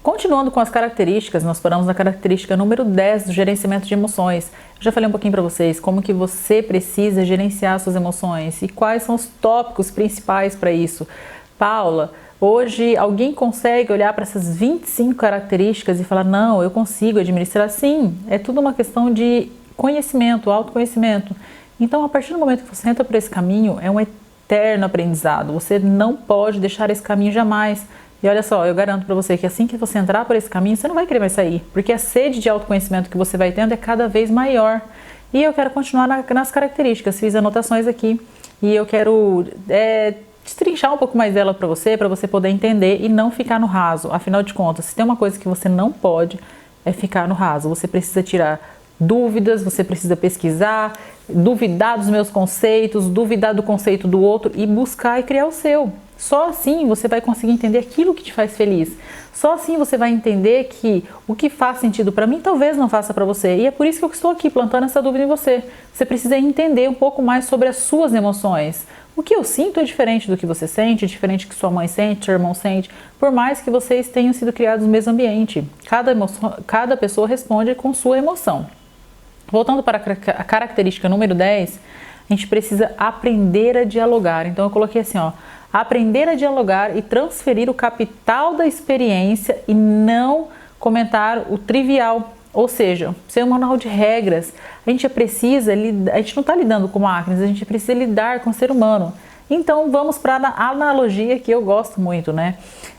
Continuando com as características, nós paramos na característica número 10 do gerenciamento de emoções. Eu já falei um pouquinho para vocês como que você precisa gerenciar suas emoções e quais são os tópicos principais para isso. Paula, hoje alguém consegue olhar para essas 25 características e falar, não, eu consigo administrar? Sim, é tudo uma questão de conhecimento, autoconhecimento. Então, a partir do momento que você entra por esse caminho, é um eterno aprendizado. Você não pode deixar esse caminho jamais. E olha só, eu garanto para você que assim que você entrar por esse caminho, você não vai querer mais sair, porque a sede de autoconhecimento que você vai tendo é cada vez maior. E eu quero continuar nas características, fiz anotações aqui e eu quero destrinchar um pouco mais dela para você poder entender e não ficar no raso. Afinal de contas, se tem uma coisa que você não pode, é ficar no raso. Você precisa tirar dúvidas, você precisa pesquisar, duvidar dos meus conceitos, duvidar do conceito do outro e buscar e criar o seu. Só assim você vai conseguir entender aquilo que te faz feliz. Só assim você vai entender que o que faz sentido para mim talvez não faça para você. E é por isso que eu estou aqui plantando essa dúvida em você. Você precisa entender um pouco mais sobre as suas emoções. O que eu sinto é diferente do que você sente, é diferente do que sua mãe sente, seu irmão sente, por mais que vocês tenham sido criados no mesmo ambiente. Cada pessoa responde com sua emoção. Voltando para a característica número 10, a gente precisa aprender a dialogar. Então eu coloquei assim, ó, aprender a dialogar e transferir o capital da experiência e não comentar o trivial. Ou seja, ser um manual de regras. A gente não está lidando com máquinas, a gente precisa lidar com o ser humano. Então vamos para a analogia que eu gosto muito, né?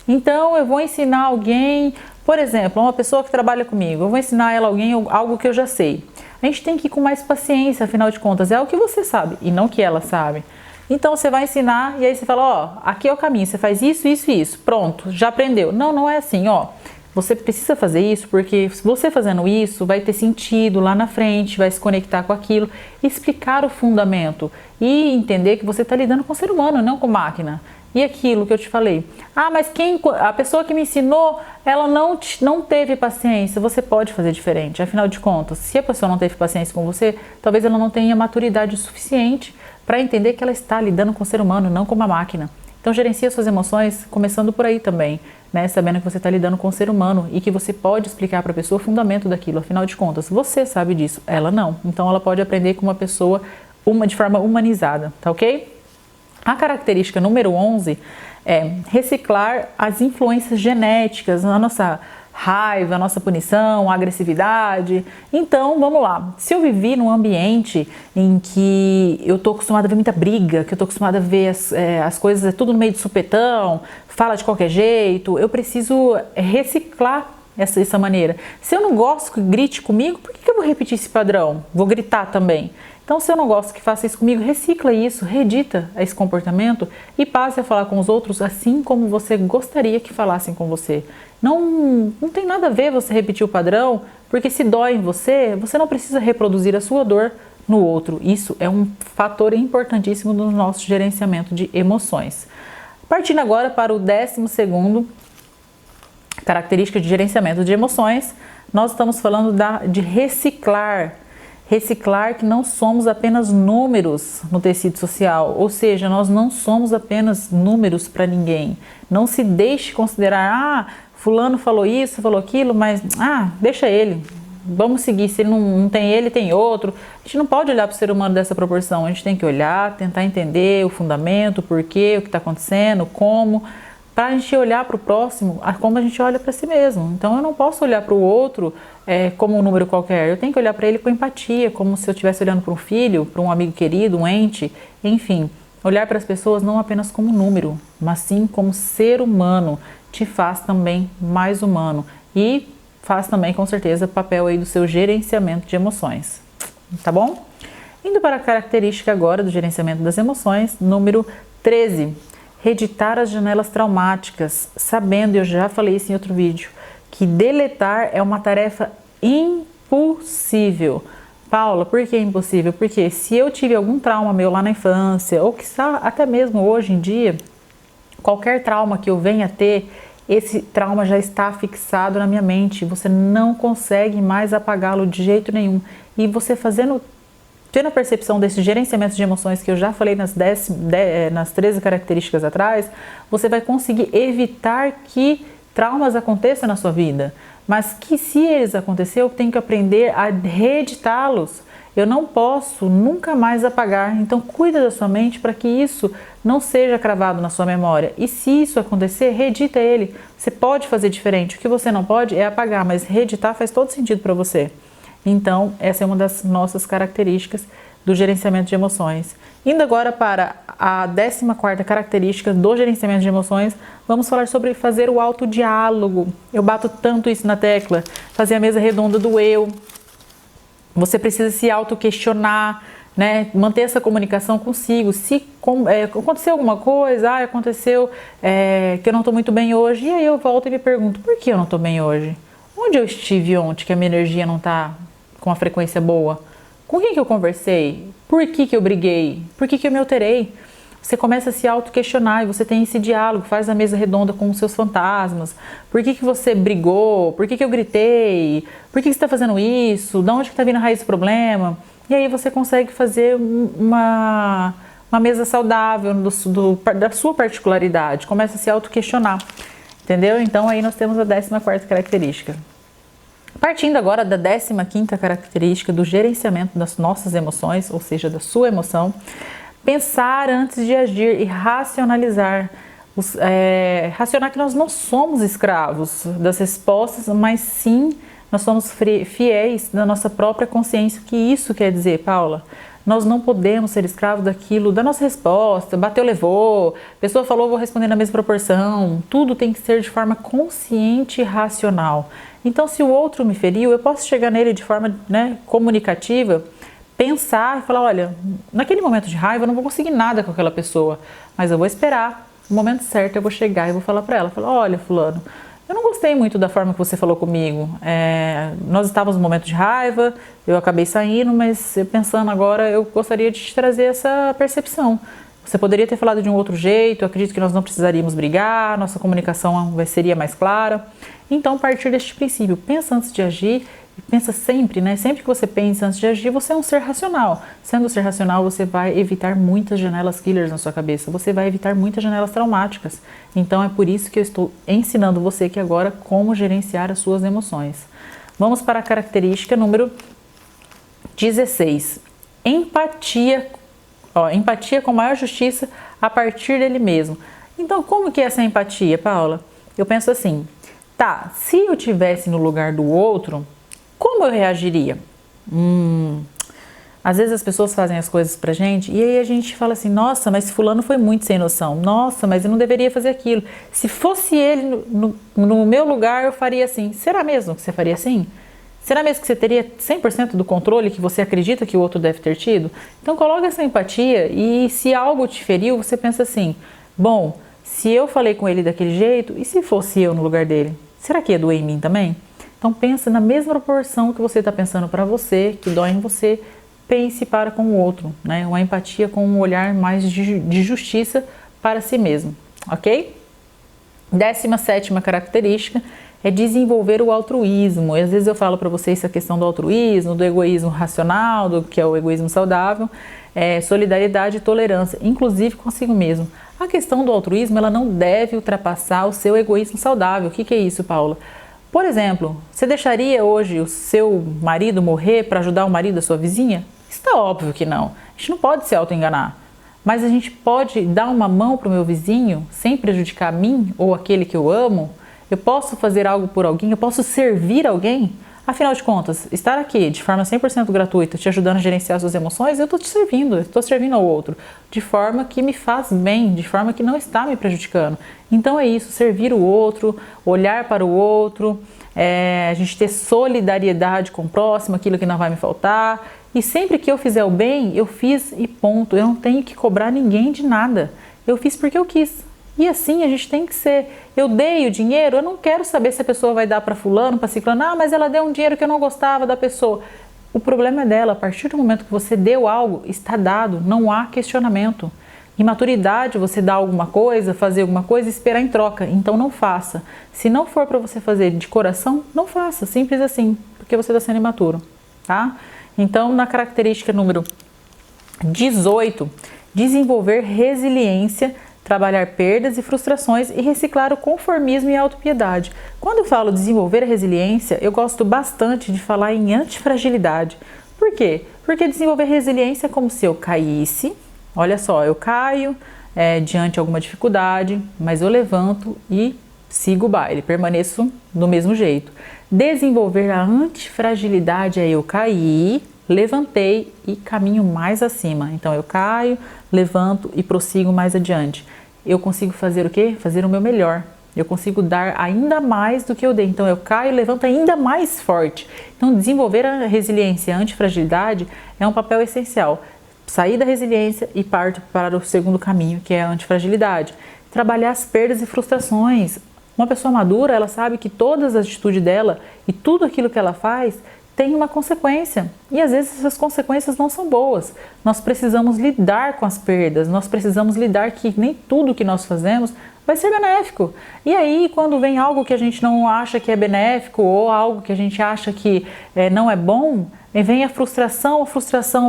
Então eu vou ensinar alguém, por exemplo, uma pessoa que trabalha comigo, eu vou ensinar ela algo que eu já sei. A gente tem que ir com mais paciência, afinal de contas, é o que você sabe e não o que ela sabe. Então você vai ensinar e aí você fala, ó, aqui é o caminho, você faz isso, isso e isso, pronto, já aprendeu. Não, não é assim, ó. Você precisa fazer isso porque você fazendo isso vai ter sentido lá na frente, vai se conectar com aquilo, explicar o fundamento e entender que você está lidando com o ser humano, não com máquina. E aquilo que eu te falei, mas a pessoa que me ensinou, ela não teve paciência, você pode fazer diferente. Afinal de contas, se a pessoa não teve paciência com você, talvez ela não tenha maturidade suficiente para entender que ela está lidando com o ser humano, não com uma máquina. Então gerencia suas emoções, começando por aí também, né? Sabendo que você está lidando com o ser humano e que você pode explicar para a pessoa o fundamento daquilo. Afinal de contas, você sabe disso, ela não. Então ela pode aprender com uma pessoa de forma humanizada, tá ok? A característica número 11 é reciclar as influências genéticas na nossa raiva, a nossa punição, a agressividade. Então, vamos lá. Se eu vivi num ambiente em que eu tô acostumada a ver muita briga, que eu tô acostumada a ver as coisas tudo no meio de supetão, fala de qualquer jeito, eu preciso reciclar essa maneira. Se eu não gosto que grite comigo, por que eu vou repetir esse padrão? Vou gritar também. Então, se eu não gosto que faça isso comigo, recicla isso, reedita esse comportamento e passe a falar com os outros assim como você gostaria que falassem com você. Não tem nada a ver você repetir o padrão, porque se dói em você, você não precisa reproduzir a sua dor no outro. Isso é um fator importantíssimo no nosso gerenciamento de emoções. Partindo agora para o 12º, característica de gerenciamento de emoções, nós estamos falando de reciclar. Reciclar que não somos apenas números no tecido social, ou seja, nós não somos apenas números para ninguém. Não se deixe considerar, fulano falou isso, falou aquilo, mas deixa ele, vamos seguir, se ele não tem ele, tem outro. A gente não pode olhar para o ser humano dessa proporção, a gente tem que olhar, tentar entender o fundamento, o porquê, o que está acontecendo, como, para a gente olhar para o próximo como a gente olha para si mesmo. Então eu não posso olhar para o outro como um número qualquer, eu tenho que olhar para ele com empatia, como se eu estivesse olhando para um filho, para um amigo querido, um ente, enfim. Olhar para as pessoas não apenas como número, mas sim como ser humano, te faz também mais humano e faz também com certeza papel aí do seu gerenciamento de emoções, tá bom? Indo para a característica agora do gerenciamento das emoções, número 13. Reeditar as janelas traumáticas, sabendo, eu já falei isso em outro vídeo, que deletar é uma tarefa impossível. Paula, por que impossível? Porque se eu tive algum trauma meu lá na infância, ou que até mesmo hoje em dia, qualquer trauma que eu venha ter, esse trauma já está fixado na minha mente, você não consegue mais apagá-lo de jeito nenhum. E você tendo a percepção desse gerenciamento de emoções que eu já falei nas 13 características atrás, você vai conseguir evitar que traumas aconteçam na sua vida, mas que se eles acontecerem, eu tenho que aprender a reeditá-los. Eu não posso nunca mais apagar. Então cuida da sua mente para que isso não seja cravado na sua memória. E se isso acontecer, reedita ele. Você pode fazer diferente. O que você não pode é apagar, mas reeditar faz todo sentido para você. Então essa é uma das nossas características do gerenciamento de emoções. Indo agora para a 14ª característica do gerenciamento de emoções, vamos falar sobre fazer o autodiálogo. Eu bato tanto isso na tecla, fazer a mesa redonda do eu. Você precisa se auto-questionar, né? Manter essa comunicação consigo. Se aconteceu alguma coisa, aconteceu que eu não estou muito bem hoje, e aí eu volto e me pergunto, por que eu não estou bem hoje? Onde eu estive ontem que a minha energia não está com uma frequência boa? Com quem que eu conversei? Por que eu briguei? Por que eu me alterei? Você começa a se auto-questionar e você tem esse diálogo, faz a mesa redonda com os seus fantasmas. Por que você brigou? Por que eu gritei? Por que você está fazendo isso? De onde está vindo a raiz do problema? E aí você consegue fazer uma mesa saudável da sua particularidade. Começa a se auto-questionar, entendeu? Então aí nós temos a 14ª característica. Partindo agora da 15ª característica do gerenciamento das nossas emoções, ou seja, da sua emoção, pensar antes de agir e racionalizar. Racionar que nós não somos escravos das respostas, mas sim nós somos fiéis da nossa própria consciência. O que isso quer dizer, Paula? Nós não podemos ser escravos daquilo, da nossa resposta, bateu, levou, a pessoa falou, vou responder na mesma proporção. Tudo tem que ser de forma consciente e racional. Então, se o outro me feriu, eu posso chegar nele de forma comunicativa, pensar e falar, olha, naquele momento de raiva eu não vou conseguir nada com aquela pessoa, mas eu vou esperar o momento certo, eu vou chegar e vou falar para ela, olha, fulano, eu não gostei muito da forma que você falou comigo, nós estávamos num momento de raiva, eu acabei saindo, mas pensando agora, eu gostaria de te trazer essa percepção. Você poderia ter falado de um outro jeito, eu acredito que nós não precisaríamos brigar, nossa comunicação seria mais clara. Então, a partir deste princípio, pensa antes de agir, e pensa sempre, né? Sempre que você pensa antes de agir, você é um ser racional. Sendo um ser racional, você vai evitar muitas janelas killers na sua cabeça, você vai evitar muitas janelas traumáticas. Então, é por isso que eu estou ensinando você aqui agora como gerenciar as suas emoções. Vamos para a característica número 16. Empatia. Empatia com maior justiça a partir dele mesmo. Então, como que é essa empatia, Paula? Eu penso assim, tá, se eu estivesse no lugar do outro, como eu reagiria? Às vezes as pessoas fazem as coisas pra gente e aí a gente fala assim, nossa, mas fulano foi muito sem noção. Nossa, mas eu não deveria fazer aquilo. Se fosse ele no meu lugar, eu faria assim. Será mesmo que você faria assim? Será mesmo que você teria 100% do controle que você acredita que o outro deve ter tido? Então coloca essa empatia e se algo te feriu, você pensa assim, bom, se eu falei com ele daquele jeito, e se fosse eu no lugar dele? Será que ia doer em mim também? Então pensa na mesma proporção que você está pensando para você, que dói em você, pense para com o outro, né? Uma empatia com um olhar mais de justiça para si mesmo, ok? 17ª característica é desenvolver o altruísmo. E às vezes eu falo para vocês essa questão do altruísmo, do egoísmo racional, que é o egoísmo saudável, solidariedade e tolerância, inclusive consigo mesmo. A questão do altruísmo, ela não deve ultrapassar o seu egoísmo saudável. O que é isso, Paula? Por exemplo, você deixaria hoje o seu marido morrer para ajudar o marido da sua vizinha? Está óbvio que não. A gente não pode se auto-enganar. Mas a gente pode dar uma mão para o meu vizinho sem prejudicar a mim ou aquele que eu amo? Eu posso fazer algo por alguém? Eu posso servir alguém? Afinal de contas, estar aqui de forma 100% gratuita, te ajudando a gerenciar suas emoções, eu estou te servindo, eu estou servindo ao outro, de forma que me faz bem, de forma que não está me prejudicando. Então é isso, servir o outro, olhar para o outro, a gente ter solidariedade com o próximo, aquilo que não vai me faltar. E sempre que eu fizer o bem, eu fiz e ponto. Eu não tenho que cobrar ninguém de nada. Eu fiz porque eu quis. E assim a gente tem que ser. Eu dei o dinheiro, eu não quero saber se a pessoa vai dar para fulano, para ciclano. Ah, mas ela deu um dinheiro que eu não gostava da pessoa. O problema é dela. A partir do momento que você deu algo, está dado. Não há questionamento. Em maturidade, você dá alguma coisa, fazer alguma coisa e esperar em troca. Então não faça. Se não for para você fazer de coração, não faça. Simples assim. Porque você está sendo imaturo. Tá? Então, na característica número 18, desenvolver resiliência trabalhar perdas e frustrações e reciclar o conformismo e a autopiedade. Quando eu falo desenvolver a resiliência, eu gosto bastante de falar em antifragilidade. Por quê? Porque desenvolver resiliência é como se eu caísse, olha só, eu caio diante de alguma dificuldade, mas eu levanto e sigo o baile, permaneço do mesmo jeito. Desenvolver a antifragilidade é eu cair, levantei e caminho mais acima. Então eu caio, levanto e prossigo mais adiante. Eu consigo fazer o quê? Fazer o meu melhor. Eu consigo dar ainda mais do que eu dei. Então eu caio e levanto ainda mais forte. Então desenvolver a resiliência, a antifragilidade é um papel essencial. Sair da resiliência e parto para o segundo caminho, que é a antifragilidade. Trabalhar as perdas e frustrações. Uma pessoa madura, ela sabe que todas as atitudes dela e tudo aquilo que ela faz tem uma consequência. E às vezes essas consequências não são boas. Nós precisamos lidar com as perdas, nós precisamos lidar que nem tudo que nós fazemos vai ser benéfico. E aí, quando vem algo que a gente não acha que é benéfico ou algo que a gente acha que não é bom, vem a frustração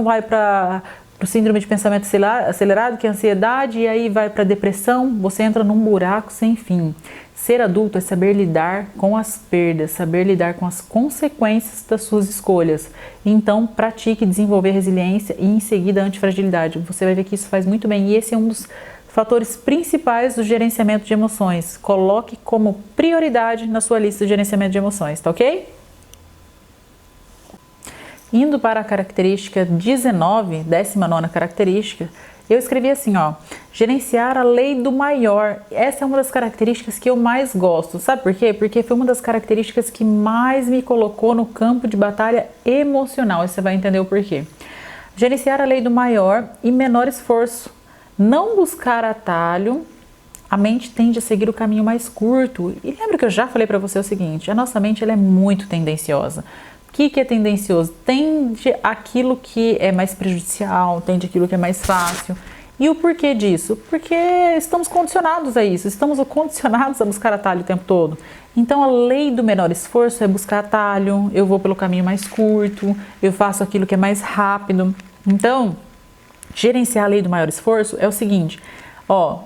vai para o síndrome de pensamento acelerado, que é a ansiedade, e aí vai para a depressão, você entra num buraco sem fim. Ser adulto é saber lidar com as perdas, saber lidar com as consequências das suas escolhas. Então, pratique desenvolver resiliência e em seguida a antifragilidade. Você vai ver que isso faz muito bem e esse é um dos fatores principais do gerenciamento de emoções. Coloque como prioridade na sua lista de gerenciamento de emoções, tá ok? Indo para a característica 19, 19ª característica, eu escrevi assim, ó, gerenciar a lei do maior. Essa é uma das características que eu mais gosto. Sabe por quê? Porque foi uma das características que mais me colocou no campo de batalha emocional. E você vai entender o porquê. Gerenciar a lei do maior e menor esforço. Não buscar atalho. A mente tende a seguir o caminho mais curto. E lembra que eu já falei para você o seguinte, a nossa mente ela é muito tendenciosa. O que é tendencioso? Tende aquilo que é mais prejudicial, tende aquilo que é mais fácil. E o porquê disso? Porque estamos condicionados a isso, estamos condicionados a buscar atalho o tempo todo. Então a lei do menor esforço é buscar atalho, eu vou pelo caminho mais curto, eu faço aquilo que é mais rápido. Então, gerenciar a lei do maior esforço é o seguinte, ó,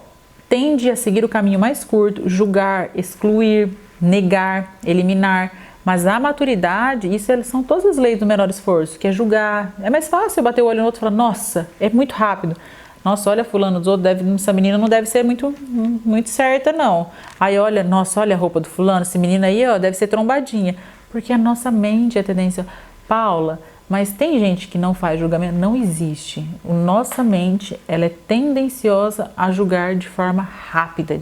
tende a seguir o caminho mais curto, julgar, excluir, negar, eliminar. Mas a maturidade, são todas as leis do menor esforço, que é julgar. É mais fácil eu bater o olho no outro e falar, nossa, é muito rápido. Nossa, olha fulano dos outros, essa menina não deve ser muito certa não. Aí olha, nossa, olha a roupa do fulano, esse menino aí, ó, deve ser trombadinha. Porque a nossa mente é tendência. Paula, mas tem gente que não faz julgamento? Não existe. Nossa mente, ela é tendenciosa a julgar de forma rápida,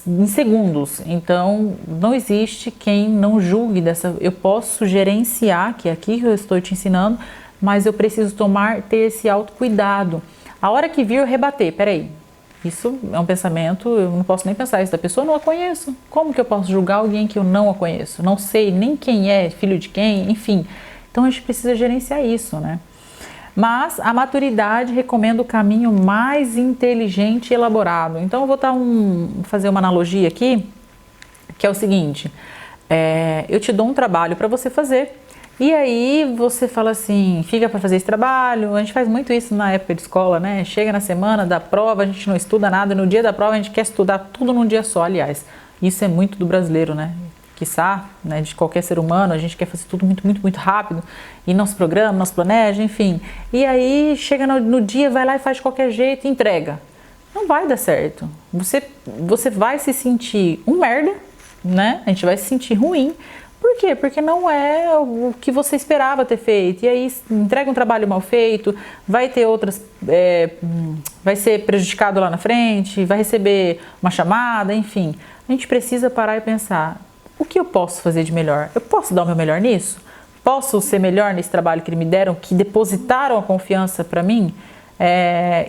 em segundos. Então, não existe quem não julgue eu posso gerenciar, que é aqui que eu estou te ensinando, mas eu preciso ter esse autocuidado. A hora que vir eu rebater, peraí, isso é um pensamento, eu não posso nem pensar isso da pessoa, eu não a conheço. Como que eu posso julgar alguém que eu não a conheço? Não sei nem quem é, filho de quem, enfim. Então, a gente precisa gerenciar isso, né? Mas a maturidade recomenda o caminho mais inteligente e elaborado. Então eu vou fazer uma analogia aqui, que é o seguinte, eu te dou um trabalho para você fazer, e aí você fala assim, fica para fazer esse trabalho, a gente faz muito isso na época de escola, né? Chega na semana da prova, a gente não estuda nada, no dia da prova a gente quer estudar tudo num dia só, aliás. Isso é muito do brasileiro, né? Quiçá, né, de qualquer ser humano, a gente quer fazer tudo muito rápido e não se programa, não se planeja, enfim. E aí chega no dia, vai lá e faz de qualquer jeito e entrega. Não vai dar certo. Você vai se sentir um merda, né? A gente vai se sentir ruim. Por quê? Porque não é o que você esperava ter feito. E aí entrega um trabalho mal feito, vai ter vai ser prejudicado lá na frente, vai receber uma chamada, enfim. A gente precisa parar e pensar, o que eu posso fazer de melhor? Eu posso dar o meu melhor nisso? Posso ser melhor nesse trabalho que me deram, que depositaram a confiança para mim?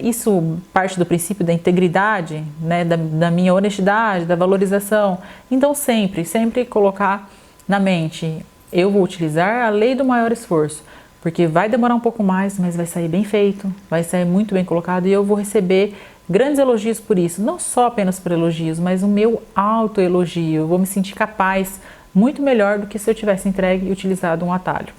Isso parte do princípio da integridade, né? da minha honestidade, da valorização. Então sempre colocar na mente, eu vou utilizar a lei do maior esforço, porque vai demorar um pouco mais, mas vai sair bem feito, vai sair muito bem colocado e eu vou receber grandes elogios por isso, não só apenas por elogios, mas o meu autoelogio. Eu vou me sentir capaz, muito melhor do que se eu tivesse entregue e utilizado um atalho.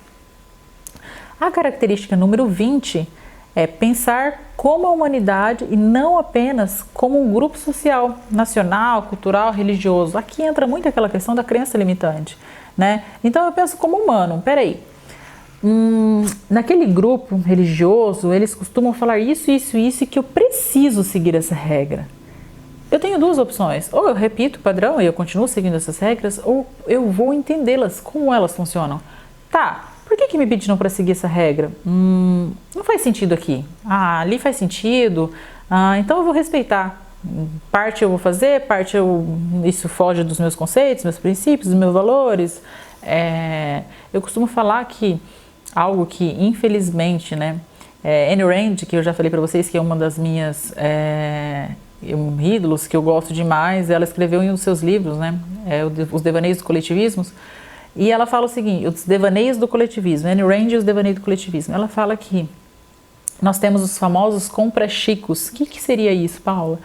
A característica número 20 é pensar como a humanidade e não apenas como um grupo social, nacional, cultural, religioso. Aqui entra muito aquela questão da crença limitante, né? Então eu penso como humano, peraí, naquele grupo religioso eles costumam falar isso, e que eu preciso seguir essa regra. Eu tenho duas opções, ou eu repito o padrão e eu continuo seguindo essas regras, ou eu vou entendê-las, como elas funcionam. Tá, por que me pediram para seguir essa regra? Não faz sentido aqui. Ah, ali faz sentido, então eu vou respeitar. Parte eu vou fazer, isso foge dos meus conceitos, meus princípios, dos meus valores. Eu costumo falar que algo que infelizmente, né, Ayn Rand, que eu já falei para vocês que é uma das minhas ídolos, que eu gosto demais, ela escreveu em um dos seus livros, né, Os Devaneios do Coletivismo, e ela fala o seguinte, os devaneios do coletivismo, Ayn Rand e os devaneios do coletivismo, ela fala que nós temos os famosos compra-chicos. O que seria isso, Paula?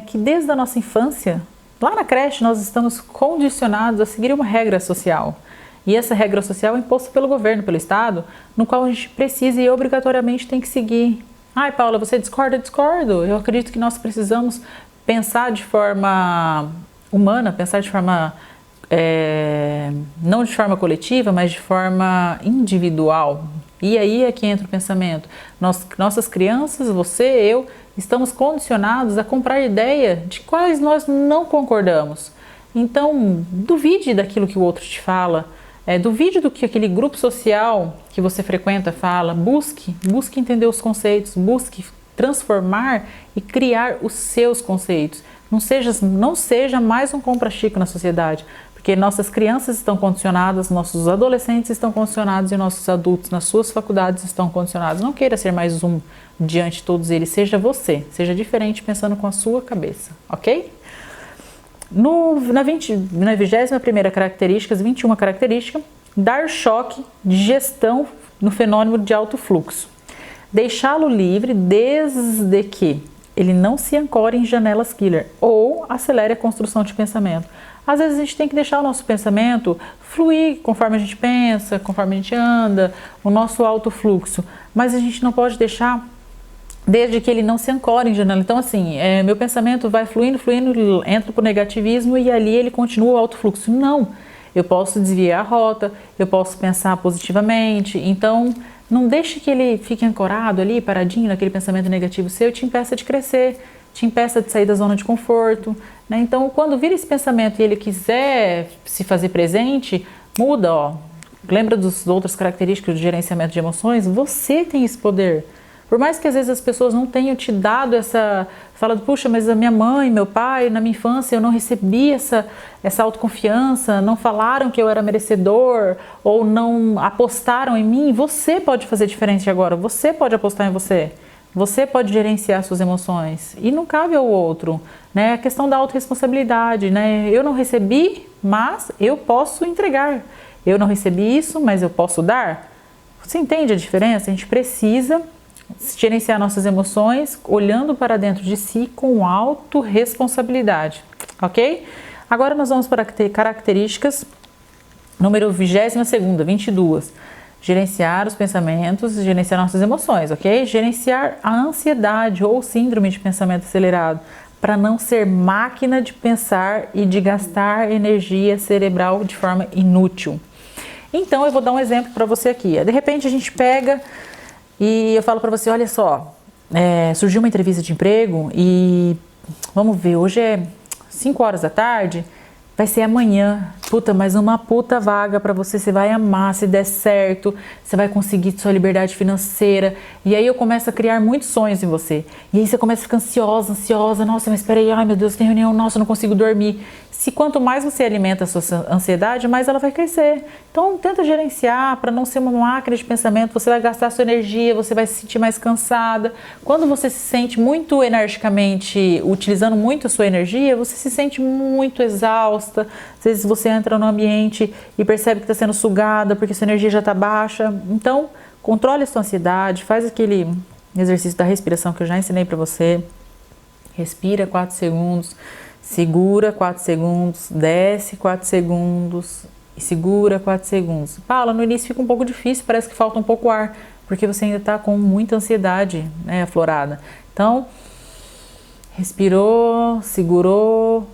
Que desde a nossa infância, lá na creche, nós estamos condicionados a seguir uma regra social. E essa regra social é imposta pelo governo, pelo Estado, no qual a gente precisa e obrigatoriamente tem que seguir. Ai, Paula, você discorda? Discordo. Eu acredito que nós precisamos pensar de forma humana, pensar de forma, não de forma coletiva, mas de forma individual. E aí é que entra o pensamento. Nossas crianças, você, eu, estamos condicionados a comprar ideia de quais nós não concordamos. Então, duvide daquilo que o outro te fala, duvide do que aquele grupo social que você frequenta fala, busque entender os conceitos, busque transformar e criar os seus conceitos. Não seja mais um compra-chico na sociedade, porque nossas crianças estão condicionadas, nossos adolescentes estão condicionados e nossos adultos nas suas faculdades estão condicionados. Não queira ser mais um diante de todos eles, seja você, seja diferente pensando com a sua cabeça, ok? Na 21ª característica, 21 característica, dar choque de gestão no fenômeno de alto fluxo. Deixá-lo livre desde que ele não se ancore em janelas killer ou acelere a construção de pensamento. Às vezes a gente tem que deixar o nosso pensamento fluir conforme a gente pensa, conforme a gente anda, o nosso alto fluxo, mas a gente não pode deixar desde que ele não se ancore em janela. Então assim, meu pensamento vai fluindo, entra para o negativismo e ali ele continua o alto fluxo. Não, eu posso desviar a rota, eu posso pensar positivamente, então não deixe que ele fique ancorado ali, paradinho naquele pensamento negativo seu, te impeça de crescer, te impeça de sair da zona de conforto, né? Então quando vir esse pensamento e ele quiser se fazer presente, muda, ó. Lembra das outras características do gerenciamento de emoções? Você tem esse poder. Por mais que às vezes as pessoas não tenham te dado fala, puxa, mas a minha mãe, meu pai, na minha infância eu não recebi essa autoconfiança, não falaram que eu era merecedor ou não apostaram em mim. Você pode fazer diferente agora, você pode apostar em você, você pode gerenciar suas emoções e não cabe ao outro, né? A questão da autorresponsabilidade, né? Eu não recebi, mas eu posso entregar. Eu não recebi isso, mas eu posso dar. Você entende a diferença? A gente precisa gerenciar nossas emoções olhando para dentro de si com autorresponsabilidade, ok? Agora nós vamos para características número 22ª, 22. Gerenciar os pensamentos, gerenciar nossas emoções, ok? Gerenciar a ansiedade ou síndrome de pensamento acelerado, para não ser máquina de pensar e de gastar energia cerebral de forma inútil. Então eu vou dar um exemplo para você aqui. De repente a gente pega e eu falo para você, olha só, surgiu uma entrevista de emprego e vamos ver, hoje é 5 horas da tarde, vai ser amanhã, mas uma puta vaga para você, você vai amar, se der certo, você vai conseguir sua liberdade financeira. E aí eu começo a criar muitos sonhos em você. E aí você começa a ficar ansiosa, nossa, mas espera aí, ai meu Deus, tem reunião, nossa, eu não consigo dormir. Se quanto mais você alimenta a sua ansiedade, mais ela vai crescer. Então tenta gerenciar para não ser uma máquina de pensamento, você vai gastar sua energia, você vai se sentir mais cansada. Quando você se sente muito energicamente, utilizando muito a sua energia, você se sente muito exausta. Às vezes você entra no ambiente e percebe que está sendo sugada porque sua energia já está baixa. Então controle a sua ansiedade, faz aquele exercício da respiração que eu já ensinei para você. Respira 4 segundos. Segura 4 segundos, desce 4 segundos e segura 4 segundos. Paula, no início fica um pouco difícil, parece que falta um pouco ar. porque você ainda está com muita ansiedade, né, aflorada. Então, respirou, segurou,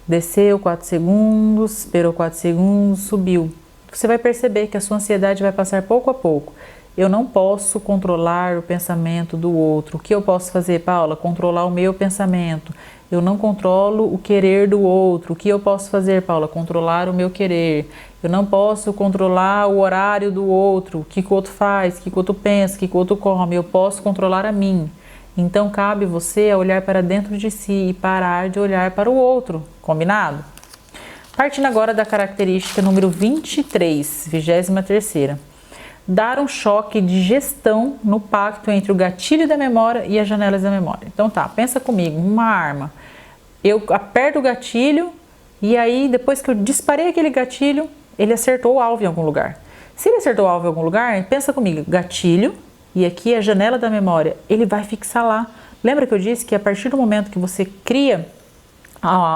desceu 4 segundos, esperou 4 segundos, subiu. Você vai perceber que a sua ansiedade vai passar pouco a pouco. Eu não posso controlar o pensamento do outro. O que eu posso fazer, Paula? Controlar o meu pensamento. Eu não controlo o querer do outro. O que eu posso fazer, Paula? Controlar o meu querer. Eu não posso controlar o horário do outro. O que o outro faz, o que o outro pensa, o que o outro come. Eu posso controlar a mim. Então, cabe você a olhar para dentro de si e parar de olhar para o outro. Combinado? Partindo agora da característica número 23, 23ª. Dar um choque de gestão no pacto entre o gatilho da memória e as janelas da memória. Então tá, pensa comigo, uma arma. Eu aperto o gatilho e aí depois que eu disparei aquele gatilho, ele acertou o alvo em algum lugar. Se ele acertou o alvo em algum lugar, pensa comigo, gatilho e aqui a janela da memória, ele vai fixar lá. Lembra que eu disse que a partir do momento que você cria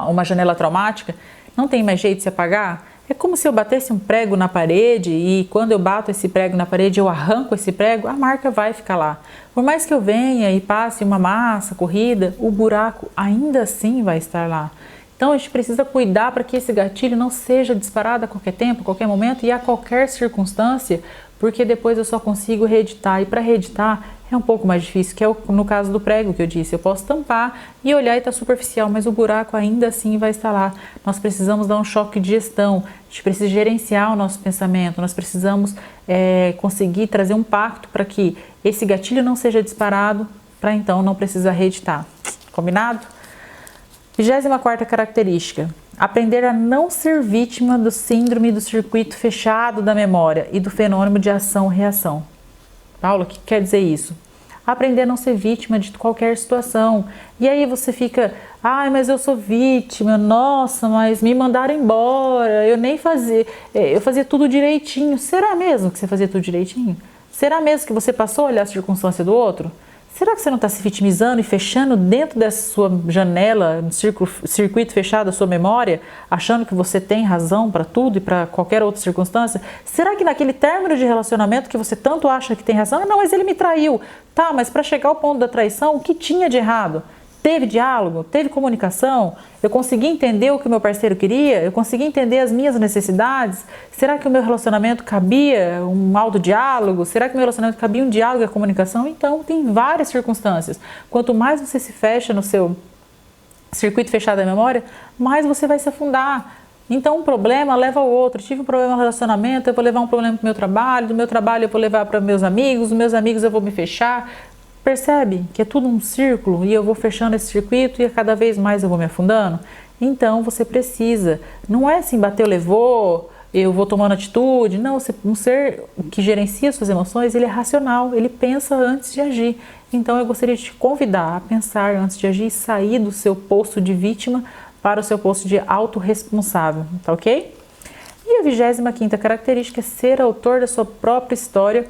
uma janela traumática, não tem mais jeito de se apagar? É como se eu batesse um prego na parede e quando eu bato esse prego na parede, eu arranco esse prego, a marca vai ficar lá. Por mais que eu venha e passe uma massa corrida, o buraco ainda assim vai estar lá. Então a gente precisa cuidar para que esse gatilho não seja disparado a qualquer tempo, a qualquer momento e a qualquer circunstância, porque depois eu só consigo reeditar. E para reeditar é um pouco mais difícil, que é no caso do prego que eu disse. Eu posso tampar e olhar e está superficial, mas o buraco ainda assim vai estar lá. Nós precisamos dar um choque de gestão, a gente precisa gerenciar o nosso pensamento, nós precisamos conseguir trazer um pacto para que esse gatilho não seja disparado, para então não precisar reeditar. Combinado? 24ª característica. Aprender a não ser vítima do síndrome do circuito fechado da memória e do fenômeno de ação-reação. Paula, o que quer dizer isso? Aprender a não ser vítima de qualquer situação. E aí você fica, ai, mas eu sou vítima, nossa, mas me mandaram embora, eu fazia tudo direitinho. Será mesmo que você fazia tudo direitinho? Será mesmo que você passou a olhar a circunstância do outro? Será que você não está se vitimizando e fechando dentro dessa sua janela, circuito fechado da sua memória, achando que você tem razão para tudo e para qualquer outra circunstância? Será que naquele término de relacionamento que você tanto acha que tem razão, não, mas ele me traiu. Tá, mas para chegar ao ponto da traição, o que tinha de errado? Teve diálogo? Teve comunicação? Eu consegui entender o que o meu parceiro queria? Eu consegui entender as minhas necessidades? Será que o meu relacionamento cabia um autodiálogo? Será que o meu relacionamento cabia um diálogo e a comunicação? Então, tem várias circunstâncias. Quanto mais você se fecha no seu circuito fechado da memória, mais você vai se afundar. Então, um problema leva ao outro. Tive um problema no relacionamento, eu vou levar um problema para o meu trabalho, do meu trabalho eu vou levar para meus amigos, dos meus amigos eu vou me fechar. Percebe que é tudo um círculo e eu vou fechando esse circuito e cada vez mais eu vou me afundando? Então você precisa, não é assim, bateu, levou, eu vou tomando atitude. Não, um ser que gerencia suas emoções, ele é racional, ele pensa antes de agir. Então eu gostaria de te convidar a pensar antes de agir e sair do seu posto de vítima para o seu posto de autorresponsável, tá ok? E a 25ª característica é ser autor da sua própria história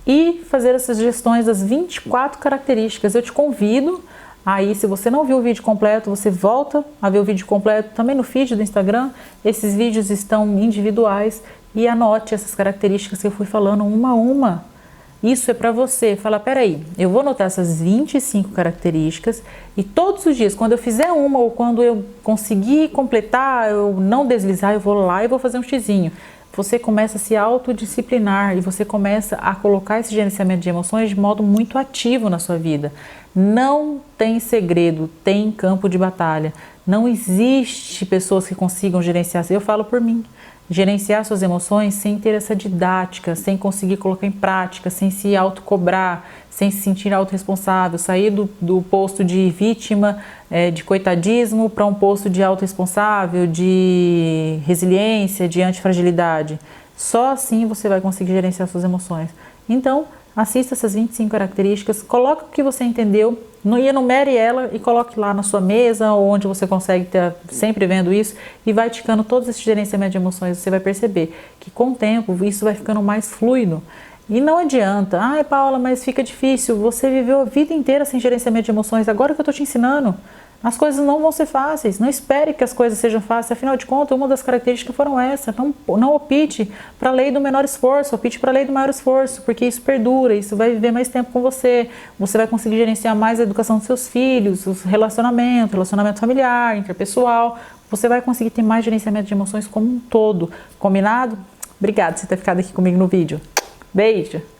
e fazer essas gestões das 24 características. Eu te convido aí, se você não viu o vídeo completo, você volta a ver o vídeo completo também no feed do Instagram. Esses vídeos estão individuais e anote essas características que eu fui falando uma a uma. Isso é para você. Fala, peraí, eu vou anotar essas 25 características e todos os dias, quando eu fizer uma ou quando eu conseguir completar, eu não deslizar, eu vou lá e vou fazer um xizinho. Você começa a se autodisciplinar e você começa a colocar esse gerenciamento de emoções de modo muito ativo na sua vida. Não tem segredo, tem campo de batalha. Não existe pessoas que consigam gerenciar. Eu falo por mim. Gerenciar suas emoções sem ter essa didática, sem conseguir colocar em prática, sem se autocobrar, sem se sentir autorresponsável, sair do posto de vítima, de coitadismo, para um posto de autorresponsável, de resiliência, de antifragilidade. Só assim você vai conseguir gerenciar suas emoções. Então, assista essas 25 características, coloque o que você entendeu, enumere ela e coloque lá na sua mesa, ou onde você consegue estar sempre vendo isso, e vai ticando todos esses gerenciamentos de emoções. Você vai perceber que com o tempo isso vai ficando mais fluido. E não adianta, ai Paula, mas fica difícil, você viveu a vida inteira sem gerenciamento de emoções, agora que eu estou te ensinando. As coisas não vão ser fáceis, não espere que as coisas sejam fáceis, afinal de contas, uma das características foram essa, não opte para a lei do menor esforço, opte para a lei do maior esforço, porque isso perdura, isso vai viver mais tempo com você vai conseguir gerenciar mais a educação dos seus filhos, os relacionamento familiar, interpessoal, você vai conseguir ter mais gerenciamento de emoções como um todo, combinado? Obrigada por você ter ficado aqui comigo no vídeo. Beijo!